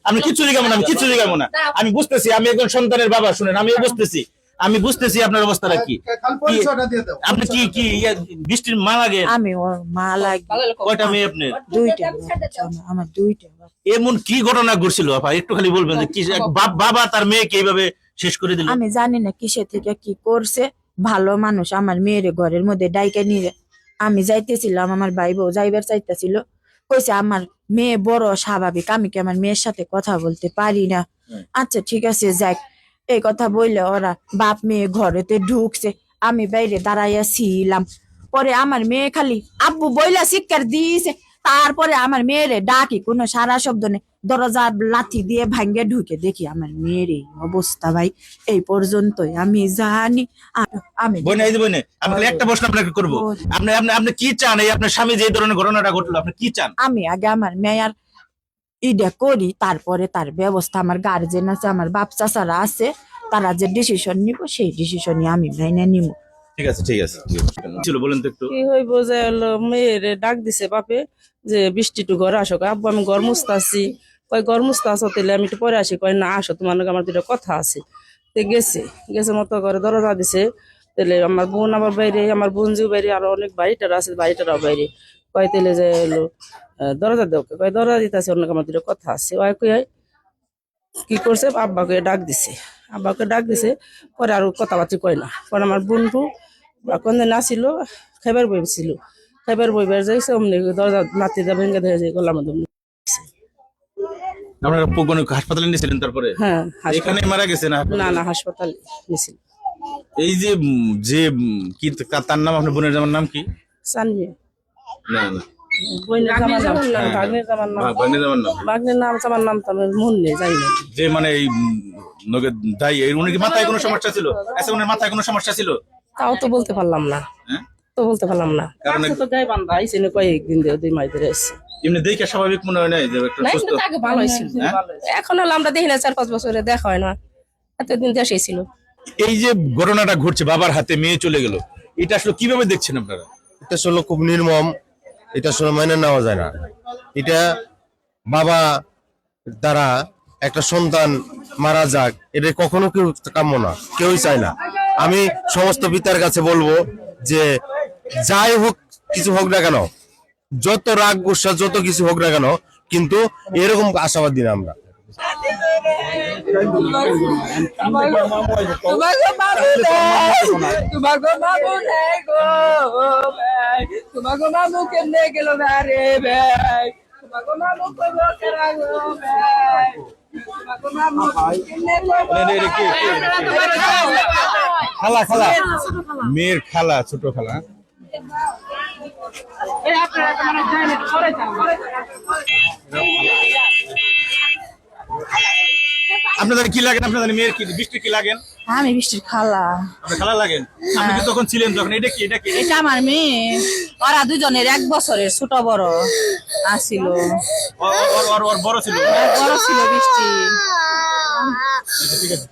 আমি খিচুড়ি খাবো না, আমি খিচুড়ি খাবো না। আমি বুঝতেছি আমি একজন সন্তানের বাবা, শুনেন আমিও বুঝতেছি আপনার অবস্থাটা কি। আপনি কি কি বৃষ্টির মা লাগে? আমি ওর মা লাগে। কয়টা মেয়ে আপনার? দুইটা। আমার দুইটা। এমন কি ঘটনা ঘটছিল আপা, একটু খালি বলবেন যে কি বাবা তার মেয়েকে এইভাবে শেষ করে দিল? আমি জানি না কিসে থেকে কি করছে। ভালো মানুষ আমার মেয়ের ঘরের মধ্যে ডাইকা নিয়ে আমি যাইতেছিলাম, আমার ভাই বউ যাইবার চাইতেছিল, কইছে আমার মেয়ে বড় স্বাভাবিক, আমি কি আমার মেয়ের সাথে কথা বলতে পারি না? আচ্ছা ঠিক আছে যাক, এই কথা বললে ওরা বাপ মেয়ে ঘরেতে ঢুকছে, আমি বাইরে দাঁড়াইয়া ছিলাম। পরে আমার মেয়ে খালি আব্বু বইলা চিৎকার দিয়েছে। তারপরে আমার মেয়েরে ডাকি, কোনো সারা শব্দ নেই, দরজা লাথি দিয়ে ভাঙ্গে ঢুকে দেখি আমার মেয়ের এই অবস্থা। ভাই এই পর্যন্তই আমি জানি। আমি একটা প্রশ্ন আপনাকে করবো, আপনি কি চান? এই আপনার স্বামী যে ধরনের ঘটনাটা ঘটলো, আপনি কি চান? আমি আগে আমার মেয়ার ইডা করি, তারপরে তার ব্যবস্থা। আমার গার্জেন আছে, আমার বাপ চাচারা আছে, তারা যে ডিসিশন নিব সেই ডিসিশনই আমি মেনে নিব। ঠিক আছে ছিল বলেন তো একটু। কি হইব যে হলো মেয়েরে ডাক দিছে বাপে যে বৃষ্টি একটু ঘরে আসো। আব্বু আমি ঘর মুছতাছি। কয় ঘর মুছতে আসো, তাহলে আমি একটু পরে আসি। কয় না আসো, তোমার লগে আমার দুটো কথা আছে। তো গেছে মতো করে দরজা দিছে। তাহলে আমার বোন আবার বাইরে, আমার বোনজিও বাইরে, আরো অনেক বাড়িটারা আছে, বাড়িটারাও বাইরে। কয় তাহলে যে হলো দরজা দেও। কয় দরজা দিতেছে, অনেক আমার দুটো কথা আছে। ওই কই কি করছে, আব্বাকে ডাক দিছে। পরে আর কথাবার্তা কয় না। পরে আমার বোনটু কোনদিন আসিল, খাইবার বইছিল, খাইবার বইবার যাইছে, অমনি দরজা নাতি দা ভেঙে ধরে যায় গলার মধ্যে। আপনারা হাসপাতালে নিয়েছিলেন? তারপরে হ্যাঁ, এখানে মারা গেছে না? না হাসপাতালে নিয়েছিল। এই যে যে কি তার নাম, আপনার বোনের জামার নাম কি? সানভি। না বাগনের নাম আমার নাম তো আমার মন নেই, জানি না। যে মানে এই দায়ী, উনি কি মাথায় কোনো সমস্যা ছিল? আচ্ছা, উনার মাথায় কোনো সমস্যা ছিল? তাও তো বলতে পারলাম না। কারণ তো গায়ে বান্ধা আইসে না, কয়েকদিন দিয়ে 2 মাস ধরে আসছে। এমনি দেখে স্বাভাবিক মনে হয় না যে একটু সুস্থ? আগে ভালো হয়েছিল, এখন হলো আমরা দেখি না, 4-5 বছরে দেখা হয় না, এতদিন দেশে ছিল। এই যে ঘটনাটা ঘটছে, বাবার হাতে মেয়ে চলে গেল, এটা আসলে কিভাবে দেখছেন আপনারা? এটা আসলে খুব নির্মম, এটা আসলে মেনে নেওয়া যায় না। এটা বাবা দ্বারা একটা সন্তান মারা যাক, এটা কখনো কেউ কাম্য না, কেউই চায় না। আমি সমস্ত পিতার কাছে বলবো যে যাই হোক, কিছু হোক না কেন, যত রাগ গুসা যত কিছু হোক না কেন, কিন্তু এরকম আশাবাদী না আমরা। তোমাকে মামু কেমনে গেল না রে ভাই, তোমাকে মামু কইব কেরা গো ভাই, তোমাকে মামু কেমনে খালা মেয়ের খালা, ছোট খালা। আপনাদের কি লাগেন? আপনাদের মেয়ের কি, বৃষ্টির কি লাগেন? আমি বৃষ্টির খালা। আপনার খালা লাগেন? আপনি কি তখন ছিলেন তখন? এটা কি? এটা আমার মেয়ে। ওরা দুজনের 1 বছরের ছোট বড় আসিল। ওর বড় ছিল? বড় ছিল বৃষ্টি। ঠিক আছে।